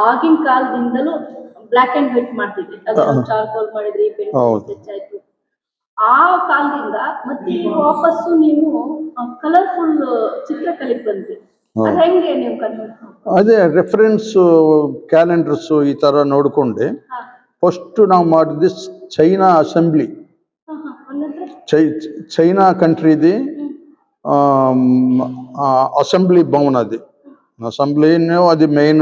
ಆಗಿನ ಕಾಲದಿಂದಲೂ black and white ಮಾಡ್ತಿದ್ವಿ. ಅದನ್ನ ಚಾರ್ಕೋಲ್ ಮಾಡಿದ್ರಿ, ಪೆನ್ಸಿಲ್ ಸ್ಕೆಚ್ ಆಯ್ತು. ಆ ಕಾಲದಿಂದ ಮತ್ತೆ ಈಗ ವಾಪಸ್ಸು ನೀವು ಕಲರ್ಫುಲ್ ಚಿತ್ರಕಲೆಗೆ ಬಂದ್ರಿ. ಅದು ಹೆಂಗೆ ನೀವು ಕನ್ವರ್ಟ್? ಅದೇ ರೆಫರೆನ್ಸ್ ಕ್ಯಾಲೆಂಡರ್ಸ್ ಈ ತರ ನೋಡ್ಕೊಂಡೆ ಫಸ್ಟ್ ನಾವು ಮಾಡಿದ್ದು ಚೈನಾ ಅಸೆಂಬ್ಲಿ. ಚೈನಾ ಕಂಟ್ರಿದಿ ಅಸೆಂಬ್ಲಿ ಭವನ ಅದು. ಅಸೆಂಬ್ಲಿನೂ ಅದು ಮೇನ್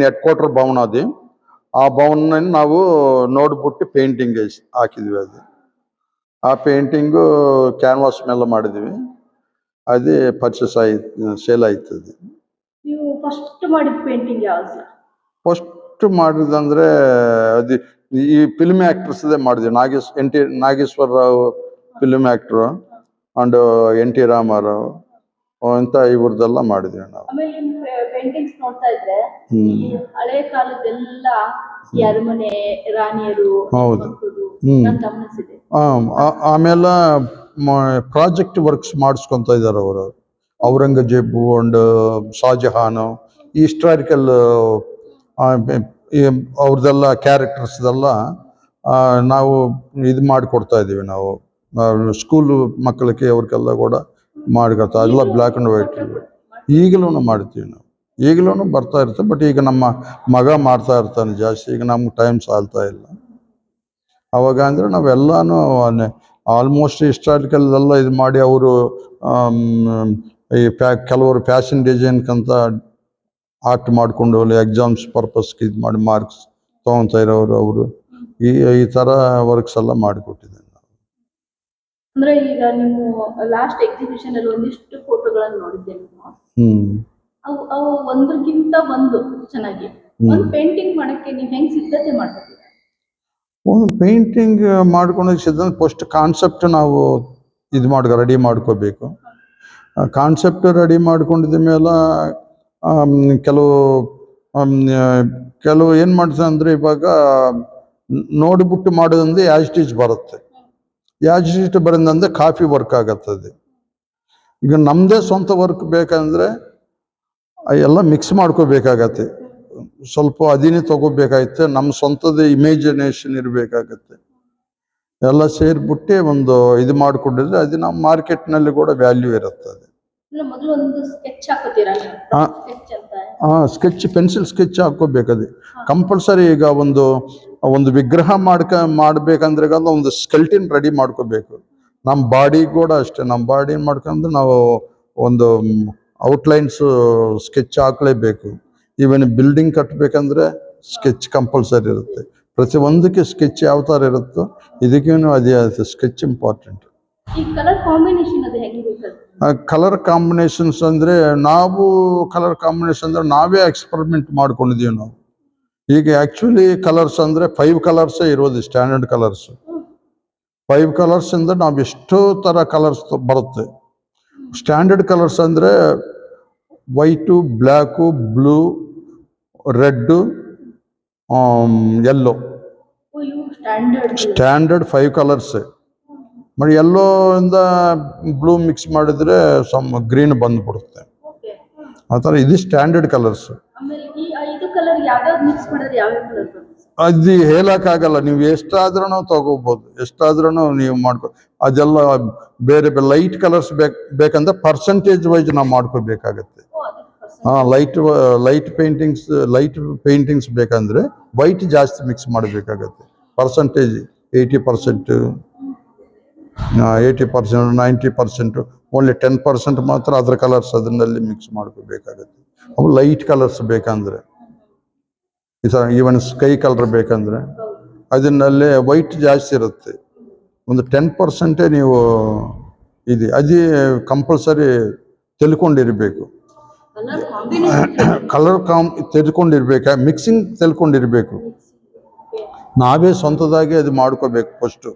ಹೆಡ್ ಕ್ವಾರ್ಟರ್ ಭವನ ಅದು. ಆ ಭವನ ನಾವು ನೋಡ್ಬಿಟ್ಟು ಪೇಂಟಿಂಗ್ ಹಾಕಿದ್ವಿ. ಅದು ಆ ಪೇಂಟಿಂಗು ಕ್ಯಾನ್ವಾಸ್ ಮೇಲೆ ಮಾಡಿದ್ವಿ. ಅದೇ ಪರ್ಚೇಸ್ ಆಯ್ತು, ಸೇಲ್ ಆಯ್ತದೆ. ನೀವು ಫಸ್ಟ್ ಮಾಡಿದ ಪೇಂಟಿಂಗ್ ಯಾವುದು? ಫಸ್ಟ್ ಮಾಡಿದಂದ್ರೆ ಅದು ಈ ಫಿಲ್ಮ್ ಆಕ್ಟರ್ಸ್ ಮಾಡಿದ್ವಿ. Nageswara Rao film actor and N T Ramarao ಅಂತ ಇವ್ರದ್ದೆಲ್ಲ ಮಾಡಿದ್ವಿ ನಾವು. ಆಮೇಲೆ ಪೇಂಟಿಂಗ್ಸ್ ನೋಡ್ತಾ ಇದ್ರೆ ಹಳೆ ಕಾಲದೆಲ್ಲ ಅರಮನೆ ರಾಣಿಯರು ಗಮನಿಸಿದೆ. ಆಮೇಲೆ ಪ್ರಾಜೆಕ್ಟ್ ವರ್ಕ್ಸ್ ಮಾಡಿಸ್ಕೊಂತ ಇದ್ದಾರೆ ಅವರು. ಔರಂಗಜೇಬು ಅಂಡ್ ಶಾಜಹಾನ್ ಈ ಹಿಸ್ಟಾರಿಕಲ್ ಅವ್ರದ್ದೆಲ್ಲ ಕ್ಯಾರೆಕ್ಟರ್ಸ್ದೆಲ್ಲ ನಾವು ಇದು ಮಾಡಿಕೊಡ್ತಾ ಇದ್ದೀವಿ. ನಾವು ಸ್ಕೂಲ್ ಮಕ್ಕಳಿಗೆ ಅವ್ರಿಗೆಲ್ಲ ಕೂಡ ಮಾಡಿಕೊಡ್ತಾ ಎಲ್ಲ ಬ್ಲ್ಯಾಕ್ ಆ್ಯಂಡ್ ವೈಟ್. ಈಗಲೂ ಮಾಡ್ತೀವಿ ನಾವು, ಈಗಲೂ ಬರ್ತಾ ಇರ್ತದೆ. ಬಟ್ ಈಗ ನಮ್ಮ ಮಗ ಮಾಡ್ತಾ ಇರ್ತಾನೆ ಜಾಸ್ತಿ. ಈಗ ನಮ್ಗೆ ಟೈಮ್ ಸಾಲ್ತಾ ಇಲ್ಲ. ಅವಾಗ ಅಂದರೆ ನಾವೆಲ್ಲನೂ ಆಲ್ಮೋಸ್ಟ್ ಹಿಸ್ಟಾರಿಕಲ್ ಎಲ್ಲ ಇದು ಮಾಡಿ ಅವರು ಈ ಕೆಲವರು ಫ್ಯಾಷನ್ ಡಿಸೈನ್ಕಂತ ಆರ್ಟ್ ಮಾಡಿಕೊಂಡು ಎಕ್ಸಾಮ್ಸ್ ಪರ್ಪಸ್ಗೆ ಇದು ಮಾಡಿ ಮಾರ್ಕ್ಸ್ ತೊಗೊತಾ ಇರೋರು ಅವರು ಈ ಥರ ವರ್ಕ್ಸ್ ಎಲ್ಲ ಮಾಡಿಕೊಟ್ಟಿದ್ದೇನೆ ನಾವು. ಅಂದರೆ ಈಗ ನೀವು ಲಾಸ್ಟ್ ಎಕ್ಸಿಬಿಷನ್ ಅಲ್ಲಿ ಒಂದಿಷ್ಟು ಫೋಟೋಗಳನ್ನು ನೋಡಿದ್ದೇನೆ. ಅವು ಒಂದಕ್ಕಿಂತ ಒಂದು ಚೆನ್ನಾಗಿ. ಒಂದು ಪೇಂಟಿಂಗ್ ಮಾಡೋಕ್ಕೆ ನೀವು ಹೆಂಗೆ ಸಿದ್ಧತೆ ಮಾಡ್ತೀವಿ? ಒಂದು ಪೇಂಟಿಂಗ್ ಮಾಡ್ಕೊಂಡು ಸಿದ್ಧತೆ ಫಸ್ಟ್ ಕಾನ್ಸೆಪ್ಟ್ ನಾವು ರೆಡಿ ಮಾಡ್ಕೋಬೇಕು. ಕಾನ್ಸೆಪ್ಟ್ ರೆಡಿ ಮಾಡ್ಕೊಂಡಿದ ಮೇಲೆ ಕೆಲವು ಏನು ಮಾಡ್ತಾರೆ ಅಂದರೆ ಇವಾಗ ನೋಡಿಬಿಟ್ಟು ಮಾಡೋದಂದ್ರೆ ಆ್ಯಸ್ ಇಟ್ ಈಸ್ ಬರುತ್ತೆ. ಆ್ಯಸ್ ಇಟ್ ಈಸ್ ಬರೋದಂದ್ರೆ ಕಾಪಿ ವರ್ಕ್ ಆಗತ್ತದೆ. ಈಗ ನಮ್ಮದೇ ಸ್ವಂತ ವರ್ಕ್ ಬೇಕಂದರೆ ಎಲ್ಲ ಮಿಕ್ಸ್ ಮಾಡ್ಕೋಬೇಕಾಗತ್ತೆ. ಸ್ವಲ್ಪ ಅದಿನೇ ತಗೋಬೇಕಾಗತ್ತೆ. ನಮ್ಮ ಸ್ವಂತದ ಇಮೇಜಿನೇಷನ್ ಇರಬೇಕಾಗತ್ತೆ. ಎಲ್ಲ ಸೇರಿಬಿಟ್ಟು ಒಂದು ಇದು ಮಾಡಿಕೊಂಡಿದ್ರೆ ಅದು ನಮ್ಮ ಮಾರ್ಕೆಟ್ನಲ್ಲಿ ಕೂಡ ವ್ಯಾಲ್ಯೂ ಇರುತ್ತದೆ. ಸ್ಕೆಚ್ ಪೆನ್ಸಿಲ್ ಸ್ಕೆಚ್ ಹಾಕೋಬೇಕದು ಕಂಪಲ್ಸರಿ. ಈಗ ಒಂದು ವಿಗ್ರಹ ಮಾಡ್ಬೇಕಂದ್ರೆ ಒಂದು ಸ್ಕೆಲ್ಟಿನ್ ರೆಡಿ ಮಾಡ್ಕೋಬೇಕು. ನಮ್ಮ ಬಾಡಿ ಕೂಡ ಅಷ್ಟೇ. ನಮ್ಮ ಬಾಡಿ ಮಾಡ್ಕೊಂಡ್ರೆ ನಾವು ಒಂದು ಔಟ್ಲೈನ್ಸ್ ಸ್ಕೆಚ್ ಹಾಕ್ಲೇಬೇಕು. ಈವನ್ ಬಿಲ್ಡಿಂಗ್ ಕಟ್ಟಬೇಕಂದ್ರೆ ಸ್ಕೆಚ್ ಕಂಪಲ್ಸರಿ ಇರುತ್ತೆ. ಪ್ರತಿಯೊಂದಕ್ಕೆ ಸ್ಕೆಚ್ ಯಾವ ಥರ ಇರುತ್ತೋ ಇದಕ್ಕೇನು ಅದೇ ಸ್ಕೆಚ್ ಇಂಪಾರ್ಟೆಂಟ್. ಕಲರ್ ಕಾಂಬಿನೇಷನ್ಸ್ ಅಂದರೆ ನಾವೇ ಎಕ್ಸ್ಪರಿಮೆಂಟ್ ಮಾಡ್ಕೊಂಡಿದ್ದೀವಿ ನಾವು. ಈಗ ಆ್ಯಕ್ಚುಲಿ ಕಲರ್ಸ್ ಅಂದರೆ 5 ಕಲರ್ಸೇ ಇರೋದು, ಸ್ಟ್ಯಾಂಡರ್ಡ್ ಕಲರ್ಸ್. 5 ಕಲರ್ಸ್ ಅಂದರೆ ನಾವು ಎಷ್ಟೋ ಥರ ಕಲರ್ಸ್ ಬರುತ್ತೆ. ಸ್ಟ್ಯಾಂಡರ್ಡ್ ಕಲರ್ಸ್ ಅಂದರೆ white, black, blue, red, yellow. Standard 5 ಕಲರ್ಸೇ. మరి ಯೆಲ್ಲೋ ಇಂದ ಬ್ಲೂ ಮಿಕ್ಸ್ ಮಾಡಿದ್ರೆ ಸಮ್ ಗ್ರೀನ್ ಬಂದ್ಬಿಡುತ್ತೆ. ಆ ಥರ ಇದು ಸ್ಟ್ಯಾಂಡರ್ಡ್ ಕಲರ್ಸ್. ಅದು ಹೇಳಕ್ಕಾಗಲ್ಲ. ನೀವು ಎಷ್ಟಾದ್ರೂ ತಗೋಬೋದು, ಎಷ್ಟಾದ್ರೂ ನೀವು ಮಾಡ್ಕೊ. ಅದೆಲ್ಲ ಬೇರೆ ಲೈಟ್ ಕಲರ್ಸ್ ಬೇಕಂದ್ರೆ ಪರ್ಸೆಂಟೇಜ್ ವೈಸ್ ನಾವು ಮಾಡ್ಕೋಬೇಕಾಗತ್ತೆ. ಲೈಟ್ ಪೇಂಟಿಂಗ್ಸ್ ಬೇಕಂದ್ರೆ ವೈಟ್ ಜಾಸ್ತಿ ಮಿಕ್ಸ್ ಮಾಡಬೇಕಾಗತ್ತೆ. ಪರ್ಸೆಂಟೇಜ್ 80%, 90%, ಓನ್ಲಿ 10% ಮಾತ್ರ ಅದರ ಕಲರ್ಸ್ ಅದನ್ನಲ್ಲಿ ಮಿಕ್ಸ್ ಮಾಡ್ಕೋಬೇಕಾಗತ್ತೆ. ಅವು ಲೈಟ್ ಕಲರ್ಸ್ ಬೇಕಂದ್ರೆ, ಈ ಥರ ಈವನ್ ಸ್ಕೈ ಕಲರ್ ಬೇಕಂದ್ರೆ ಅದನ್ನಲ್ಲಿ ವೈಟ್ ಜಾಸ್ತಿ ಇರುತ್ತೆ. ಒಂದು 10% ನೀವು ಅದೇ ಕಂಪಲ್ಸರಿ ತಿಳ್ಕೊಂಡಿರ್ಬೇಕು. ಕಲರ್ ತಿಳ್ಕೊಂಡಿರ್ಬೇಕು, ಮಿಕ್ಸಿಂಗ್ ತಿಳ್ಕೊಂಡಿರ್ಬೇಕು. ನಾವೇ ಸ್ವಂತದಾಗಿ ಅದು ಮಾಡ್ಕೋಬೇಕು. ಫಸ್ಟು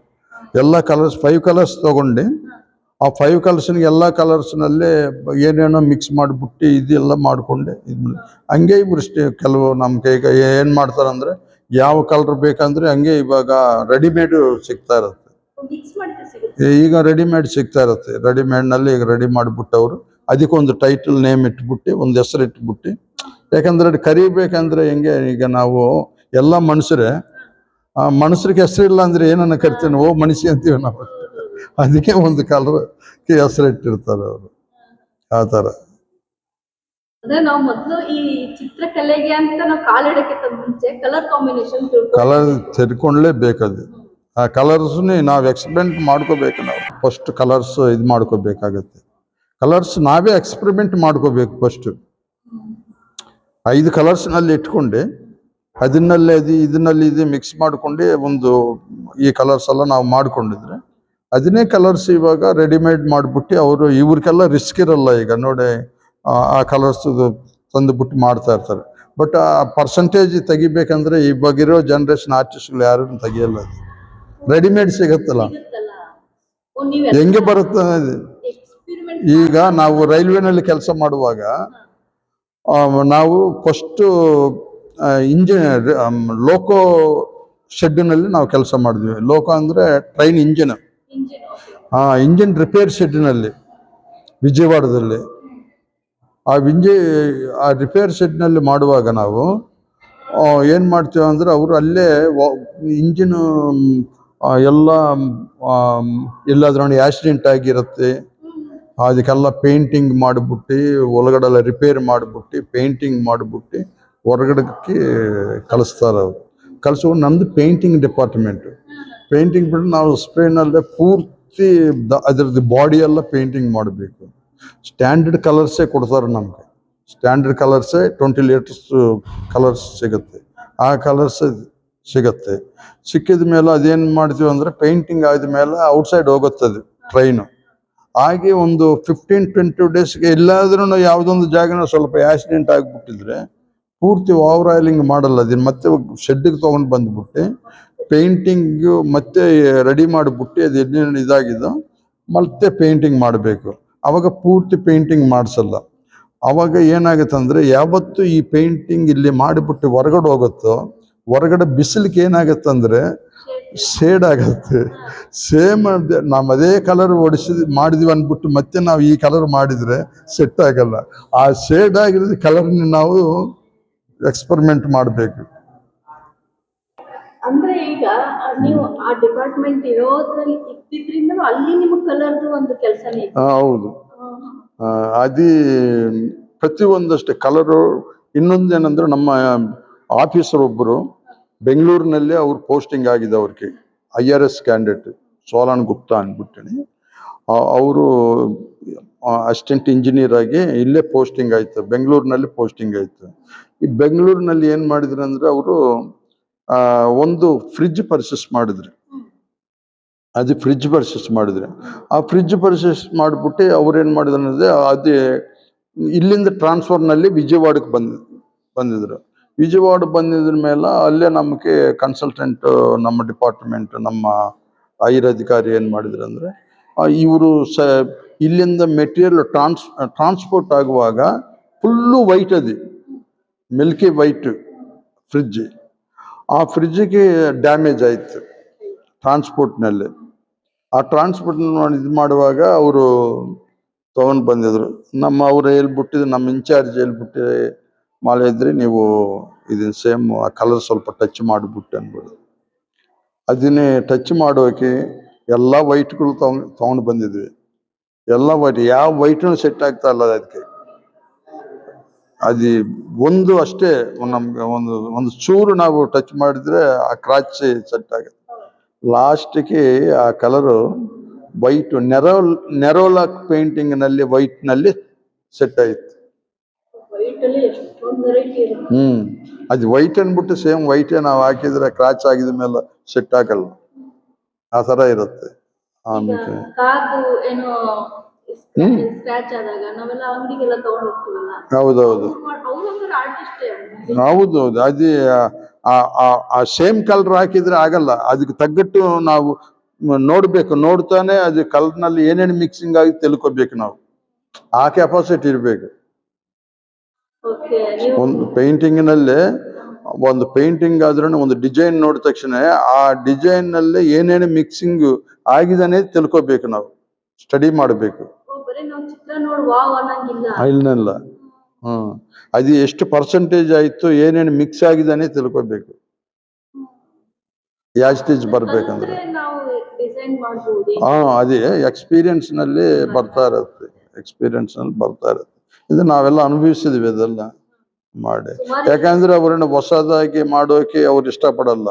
ಎಲ್ಲ ಕಲರ್ಸ್ 5 ಕಲರ್ಸ್ ತೊಗೊಂಡು ಆ 5 ಕಲರ್ಸ್ನಿಗೆ ಎಲ್ಲ ಕಲರ್ಸ್ನಲ್ಲೇ ಏನೇನೋ ಮಿಕ್ಸ್ ಮಾಡಿಬಿಟ್ಟು ಇದೆಲ್ಲ ಮಾಡಿಕೊಂಡೆ ಹಂಗೆ ಇವ್ರಷ್ಟೇ. ಕೆಲವು ನಮ್ಮ ಕೈಗೆ ಏನು ಮಾಡ್ತಾರಂದರೆ ಯಾವ ಕಲರ್ ಬೇಕಂದರೆ ಹಂಗೆ ಇವಾಗ ರೆಡಿಮೇಡು ಸಿಗ್ತಾ ಇರುತ್ತೆ. ಈಗ ರೆಡಿಮೇಡ್ ಸಿಗ್ತಾ ಇರುತ್ತೆ. ರೆಡಿಮೇಡ್ನಲ್ಲಿ ಈಗ ರೆಡಿ ಮಾಡಿಬಿಟ್ಟವರು ಅದಕ್ಕೊಂದು ಟೈಟಲ್ ನೇಮ್ ಇಟ್ಬಿಟ್ಟು ಒಂದು ಹೆಸರು ಇಟ್ಬಿಟ್ಟು, ಯಾಕಂದ್ರೆ ಅದು ಕರಿಬೇಕಂದ್ರೆ ಹೆಂಗೆ, ಈಗ ನಾವು ಎಲ್ಲ ಮನುಷ್ಯರೇ, ಆ ಮನುಷ್ಯರಿಗೆ ಹೆಸರು ಇಲ್ಲ ಅಂದ್ರೆ ಏನನ್ನ ಕರಿತೀವಿ, ಓ ಮನುಷ್ಯ ಅಂತೀವಿ ನಾವು. ಅದಕ್ಕೆ ಒಂದು ಕಲರ್ಗೆ ಹೆಸರು ಇಟ್ಟಿರ್ತಾರೆ ಅವರು, ಆ ಥರ. ಅಂದ್ರೆ ನಾವು ಮೊದಲು ಈ ಚಿತ್ರಕಲೆಗೆ ಅಂತ ನಾವು ಕಾಲಿಡಕ್ಕಿಂತ ಮುಂಚೆ ಕಲರ್ ಕಾಂಬಿನೇಷನ್ ಕಲರ್ ತಿಳ್ಕೊಂಡ್ಲೇಬೇಕದು. ಆ ಕಲರ್ಸ್ನೇ ನಾವು ಎಕ್ಸ್ಪೆರಿಮೆಂಟ್ ಮಾಡ್ಕೋಬೇಕು. ನಾವು ಫಸ್ಟ್ ಕಲರ್ಸ್ ಇದು ಮಾಡ್ಕೋಬೇಕಾಗತ್ತೆ. ಕಲರ್ಸ್ ನಾವೇ ಎಕ್ಸ್ಪೆರಿಮೆಂಟ್ ಮಾಡ್ಕೋಬೇಕು. ಫಸ್ಟ್ 5 ಕಲರ್ಸ್ನಲ್ಲಿ ಇಟ್ಕೊಂಡು ಅದನ್ನಲ್ಲಿ ಇದನ್ನಲ್ಲಿ ಇದು ಮಿಕ್ಸ್ ಮಾಡ್ಕೊಂಡು ಒಂದು ಈ ಕಲರ್ಸ್ ಎಲ್ಲ ನಾವು ಮಾಡ್ಕೊಂಡಿದ್ರೆ ಅದನ್ನೇ ಕಲರ್ಸ್ ಇವಾಗ ರೆಡಿಮೇಡ್ ಮಾಡಿಬಿಟ್ಟು ಅವರು, ಇವ್ರಿಗೆಲ್ಲ ರಿಸ್ಕ್ ಇರಲ್ಲ. ಈಗ ನೋಡಿ ಆ ಕಲರ್ಸ್ ತಂದುಬಿಟ್ಟು ಮಾಡ್ತಾ ಇರ್ತಾರೆ. ಬಟ್ ಆ ಪರ್ಸೆಂಟೇಜ್ ತೆಗಿಬೇಕಂದ್ರೆ ಇವಾಗಿರೋ ಜನ್ರೇಷನ್ ಆರ್ಟಿಸ್ಟ್ಗಳು ಯಾರು ತೆಗಿಯಲ್ಲ. ಅದು ರೆಡಿಮೇಡ್ ಸಿಗತ್ತಲ್ಲ, ಹೆಂಗೆ ಬರುತ್ತೆ. ಈಗ ನಾವು ರೈಲ್ವೆನಲ್ಲಿ ಕೆಲಸ ಮಾಡುವಾಗ ನಾವು ಫಸ್ಟ್ ಇಂಜಿನ್ ಲೋಕೋ ಶೆಡ್ನಲ್ಲಿ ನಾವು ಕೆಲಸ ಮಾಡಿದ್ವಿ. ಲೋಕೋ ಅಂದರೆ ಟ್ರೈನ್ ಇಂಜಿನ್. ಇಂಜಿನ್ ರಿಪೇರ್ ಶೆಡ್ನಲ್ಲಿ ವಿಜಯವಾಡದಲ್ಲಿ, ಆ ರಿಪೇರ್ ಶೆಡ್ನಲ್ಲಿ ಮಾಡುವಾಗ ನಾವು ಏನು ಮಾಡ್ತೀವಿ ಅಂದರೆ, ಅವರು ಅಲ್ಲೇ ಇಂಜಿನ್ ಎಲ್ಲ ಎಲ್ಲಾದ್ರೂ ಆಕ್ಸಿಡೆಂಟ್ ಆಗಿರುತ್ತೆ, ಅದಕ್ಕೆಲ್ಲ ಪೇಂಟಿಂಗ್ ಮಾಡಿಬಿಟ್ಟು ಒಳಗಡೆಲ್ಲ ರಿಪೇರ್ ಮಾಡಿಬಿಟ್ಟು ಪೇಂಟಿಂಗ್ ಮಾಡಿಬಿಟ್ಟು ಹೊರಗಡೆಗೆ ಕಳಿಸ್ತಾರೆ. ಅವರು ಕಳಿಸುವ ನಮ್ಮದು ಪೇಂಟಿಂಗ್ ಡಿಪಾರ್ಟ್ಮೆಂಟು. ಪೇಂಟಿಂಗ್ ಬಿಟ್ಟು ನಾವು ಸ್ಪ್ರೇನಲ್ಲೇ ಪೂರ್ತಿ ಅದರದ್ದು ಬಾಡಿ ಎಲ್ಲ ಪೇಂಟಿಂಗ್ ಮಾಡಬೇಕು. ಸ್ಟ್ಯಾಂಡರ್ಡ್ ಕಲರ್ಸೇ ಕೊಡ್ತಾರೆ ನಮಗೆ. ಸ್ಟ್ಯಾಂಡರ್ಡ್ ಕಲರ್ಸೇ 20 ಲೀಟರ್ಸ್ ಕಲರ್ಸ್ ಸಿಗುತ್ತೆ. ಆ ಕಲರ್ಸ್ ಸಿಗುತ್ತೆ. ಸಿಕ್ಕಿದ ಮೇಲೆ ಅದೇನು ಮಾಡ್ತೀವಿ ಅಂದರೆ, ಪೇಂಟಿಂಗ್ ಆದಮೇಲೆ ಔಟ್ಸೈಡ್ ಹೋಗುತ್ತದೆ ಟ್ರೈನು. ಹಾಗೆ ಒಂದು 15-20 ಡೇಸ್ಗೆ ಎಲ್ಲಾದ್ರೂ ಯಾವುದೊಂದು ಜಾಗನ ಸ್ವಲ್ಪ ಆಕ್ಸಿಡೆಂಟ್ ಆಗಿಬಿಟ್ಟಿದ್ರೆ ಪೂರ್ತಿ ಓವರ್ ಆಯಿಲಿಂಗ್ ಮಾಡಲ್ಲ. ಅದನ್ನು ಮತ್ತೆ ಶೆಡ್ಡಿಗೆ ತೊಗೊಂಡು ಬಂದ್ಬಿಟ್ಟು ಪೇಂಟಿಂಗು ಮತ್ತೆ ರೆಡಿ ಮಾಡಿಬಿಟ್ಟು ಅದು ಏನೇನು ಇದಾಗಿದ್ದೋ ಮತ್ತೆ ಪೇಂಟಿಂಗ್ ಮಾಡಬೇಕು. ಆವಾಗ ಪೂರ್ತಿ ಪೇಂಟಿಂಗ್ ಮಾಡಿಸಲ್ಲ. ಆವಾಗ ಏನಾಗುತ್ತೆ ಅಂದರೆ, ಯಾವತ್ತು ಈ ಪೇಂಟಿಂಗ್ ಇಲ್ಲಿ ಮಾಡಿಬಿಟ್ಟು ಹೊರಗಡೆ ಹೋಗುತ್ತೋ, ಹೊರಗಡೆ ಬಿಸಿಲಿಗೆ ಏನಾಗುತ್ತೆ ಅಂದರೆ ಶೇಡ್ ಆಗತ್ತೆ. ಸೇಮ್ ನಾವು ಅದೇ ಕಲರ್ ಮಾಡಿದ್ವಿ ಅಂದ್ಬಿಟ್ಟು ಮತ್ತೆ ನಾವು ಈ ಕಲರ್ ಮಾಡಿದರೆ ಸೆಟ್ ಆಗಲ್ಲ. ಆ ಶೇಡ್ ಆಗಿರೋದು ಕಲರ್ನ ನಾವು ಎಕ್ಸ್ಪೆರಿಮೆಂಟ್ ಮಾಡಬೇಕು. ಅಂದ್ರೆ ಈಗ ನೀವು ಆ ಡಿಪಾರ್ಟ್ಮೆಂಟ್ ಇರೋದ್ರಲ್ಲಿ ಇದ್ದಿದ್ರಿಂದ ಅಲ್ಲಿ ನಿಮಗೆ ಕಲರ್ದು ಒಂದು ಕೆಲಸನೇ ಇದೆ. ಹೌದು, ಅದೇ ಪ್ರತಿಯೊಂದಷ್ಟೇ ಕಲರು. ಇನ್ನೊಂದೇನಂದ್ರೆ, ನಮ್ಮ ಆಫೀಸರ್ ಒಬ್ಬರು ಬೆಂಗಳೂರಿನಲ್ಲೇ ಅವ್ರು ಪೋಸ್ಟಿಂಗ್ ಆಗಿದೆ. ಅವ್ರಿಗೆ IRS ಕ್ಯಾಂಡಿಡೇಟ್ ಸೋಲಾನ್ ಗುಪ್ತಾ ಅಂದ್ಬಿಟ್ಟು ಅವರು ಅಸಿಸ್ಟೆಂಟ್ ಇಂಜಿನಿಯರ್ ಆಗಿ ಇಲ್ಲೇ ಪೋಸ್ಟಿಂಗ್ ಆಯ್ತು, ಬೆಂಗಳೂರಿನಲ್ಲಿ ಪೋಸ್ಟಿಂಗ್ ಆಯ್ತು. ಈ ಬೆಂಗಳೂರಿನಲ್ಲಿ ಏನು ಮಾಡಿದ್ರು ಅಂದರೆ, ಅವರು ಒಂದು ಫ್ರಿಡ್ಜ್ ಪರ್ಚೇಸ್ ಮಾಡಿದ್ರು. ಅದು ಫ್ರಿಡ್ಜ್ ಪರ್ಚೇಸ್ ಮಾಡಿದ್ರೆ, ಆ ಫ್ರಿಡ್ಜ್ ಪರ್ಚೇಸ್ ಮಾಡಿಬಿಟ್ಟು ಅವ್ರು ಏನು ಮಾಡಿದ್ರು ಅಂದರೆ, ಅದೇ ಇಲ್ಲಿಂದ ಟ್ರಾನ್ಸ್ಫರ್ನಲ್ಲಿ ವಿಜಯವಾಡಕ್ಕೆ ಬಂದಿದ್ರು. ವಿಜಯವಾಡ ಬಂದಿದ್ರ ಮೇಲೆ ಅಲ್ಲೇ ನಮಗೆ ಕನ್ಸಲ್ಟೆಂಟ್, ನಮ್ಮ ಡಿಪಾರ್ಟ್ಮೆಂಟ್, ನಮ್ಮ ಹೈಯರ್ ಅಧಿಕಾರಿ ಏನು ಮಾಡಿದ್ರು ಅಂದರೆ, ಇವರು ಇಲ್ಲಿಂದ ಮೆಟೀರಿಯಲ್ ಟ್ರಾನ್ಸ್ಪೋರ್ಟ್ ಆಗುವಾಗ ಫುಲ್ಲು ವೈಟ್, ಅದು ಮಿಲ್ಕಿ ವೈಟ್ ಫ್ರಿಡ್ಜ್. ಆ ಫ್ರಿಡ್ಜಿಗೆ ಡ್ಯಾಮೇಜ್ ಆಯಿತು ಟ್ರಾನ್ಸ್ಪೋರ್ಟ್ನಲ್ಲಿ. ಆ ಟ್ರಾನ್ಸ್ಪೋರ್ಟ್ ಇದು ಮಾಡುವಾಗ ಅವರು ತೊಗೊಂಡು ಬಂದಿದ್ರು. ಅವ್ರು ಹೇಳ್ಬಿಟ್ಟಿದ್ರು, ನಮ್ಮ ಇನ್ಚಾರ್ಜ್ ಹೇಳ್ಬಿಟ್ಟು, ಮಾಲೆ ಇದ್ರಿ ನೀವು ಇದನ್ನ ಸೇಮ್ ಆ ಕಲರ್ ಸ್ವಲ್ಪ ಟಚ್ ಮಾಡಿಬಿಟ್ಟು ಅಂದ್ಬಿಡು. ಅದನ್ನೇ ಟಚ್ ಮಾಡೋಕೆ ಎಲ್ಲ ವೈಟ್ಗಳು ತೊಗೊಂಡು ಬಂದಿದ್ವಿ. ಎಲ್ಲ ವೈಟ್, ಯಾವ ವೈಟು ಸೆಟ್ ಆಗ್ತಾ ಇಲ್ಲ ಅದಕ್ಕೆ. ಅದು ಒಂದು ಅಷ್ಟೇ ನಮ್ಗೆ ಒಂದು ಚೂರು ನಾವು ಟಚ್ ಮಾಡಿದ್ರೆ ಆ ಕ್ರಾಚ್ ಸೆಟ್ ಆಗುತ್ತೆ. ಲಾಸ್ಟಿಗೆ ಆ ಕಲರು ವೈಟ್ ನೆರೋಲಾಕ್ ಪೇಂಟಿಂಗ್ನಲ್ಲಿ ವೈಟ್ನಲ್ಲಿ ಸೆಟ್ ಆಯಿತು. ಅದು ವೈಟ್ ಅಂದ್ಬಿಟ್ಟು ಸೇಮ್ ವೈಟೇ ನಾವು ಹಾಕಿದ್ರೆ ಕ್ರಾಚ್ ಆಗಿದ ಮೇಲೆ ಸೆಟ್ ಆಗಲ್ಲ. ಆ ಥರ ಇರುತ್ತೆ. ಆಮೇಲೆ ಹೌದೌದು, ಹೌದೌದು. ಅದೇ ಆ ಸೇಮ್ ಕಲರ್ ಹಾಕಿದ್ರೆ ಆಗಲ್ಲ. ಅದಕ್ಕೆ ತಗ್ಗಟ್ಟು ನಾವು ನೋಡ್ಬೇಕು. ನೋಡ್ತಾನೆ ಅದು ಕಲರ್ನಲ್ಲಿ ಏನೇನು ಮಿಕ್ಸಿಂಗ್ ಆಗಿ ತಿಳ್ಕೊಬೇಕು ನಾವು. ಆ ಕೆಪಾಸಿಟಿ ಇರಬೇಕು. ಒಂದು ಪೇಂಟಿಂಗ್ನಲ್ಲೇ, ಒಂದು ಪೇಂಟಿಂಗ್ ಆದ್ರೂ ಒಂದು ಡಿಸೈನ್ ನೋಡಿದ ತಕ್ಷಣ ಆ ಡಿಸೈನ್ ನಲ್ಲಿ ಏನೇನು ಮಿಕ್ಸಿಂಗ್ ಆಗಿದೆ ತಿಳ್ಕೊಬೇಕು. ನಾವು ಸ್ಟಡಿ ಮಾಡಬೇಕು. ಚಿತ್ರ ನೋಡಿ ವಾವ್ ಅನ್ನಂಗಿಲ್ಲ. ಇಲ್ಲ ಅದು ಎಷ್ಟು ಪರ್ಸೆಂಟೇಜ್ ಆಯ್ತು ಏನೇನು ಮಿಕ್ಸ್ ಆಗಿದಾನೆ ತಿಳ್ಕೊಬೇಕು ಯಾಸ್ಟೇಜ್ ಬರ್ಬೇಕಂದ್ರೆ. ಕಲ್ತ್ರೆ ನಾವು ಡಿಸೈನ್ ಮಾಡ್ಬೋದು. ಅದೇ ಎಕ್ಸ್ಪೀರಿಯನ್ಸ್ ನಲ್ಲಿ ಬರ್ತಾ ಇರತ್ತೆ, ಎಕ್ಸ್ಪೀರಿಯನ್ಸ್ ನಲ್ಲಿ ಬರ್ತಾ ಇರತ್ತೆ. ಇದು ನಾವೆಲ್ಲ ಅನುಭವಿಸಿದ್ವಿ ಅದೆಲ್ಲ ಮಾಡಿ. ಯಾಕಂದ್ರೆ ಅವ್ರನ್ನ ಹೊಸದಾಗಿ ಮಾಡೋಕೆ ಅವ್ರು ಇಷ್ಟಪಡಲ್ಲ.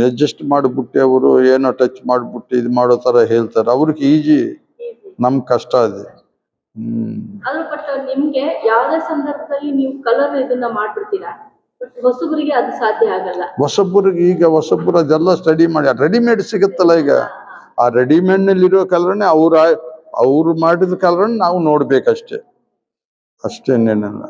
ಅಡ್ಜಸ್ಟ್ ಮಾಡಿಬಿಟ್ಟು ಅವರು ಏನೋ ಟಚ್ ಮಾಡ್ಬಿಟ್ಟು ಇದು ಮಾಡೋ ತರ ಹೇಳ್ತಾರೆ. ಅವ್ರಿಗೆ ಈಜಿ, ನಮ್ ಕಷ್ಟ ಇದೆ. ಆದ್ರೂ ಬಟ್ ನಿಮ್ಗೆ ಯಾವ್ದೇ ಸಂದರ್ಭದಲ್ಲಿ ನೀವು ಕಲರ್ ಇದನ್ನ ಮಾಡ್ಬಿಡ್ತೀರಾ, ಬಟ್ ಹೊಸಬರಿಗೆ ಅದು ಸಾಧ್ಯ ಆಗಲ್ಲ. ಹೊಸಬ್ರು ಅದೆಲ್ಲ ಸ್ಟಡಿ ಮಾಡಿ ರೆಡಿಮೇಡ್ ಸಿಗುತ್ತಲ್ಲ ಈಗ, ಆ ರೆಡಿಮೇಡ್ ನಲ್ಲಿ ಇರೋ ಕಲರ್ನೇ ಅವ್ರು ಮಾಡಿದ ಕಲರ್ ನಾವು ನೋಡ್ಬೇಕಷ್ಟೇ, ಅಷ್ಟೇನೇನಲ್ಲ.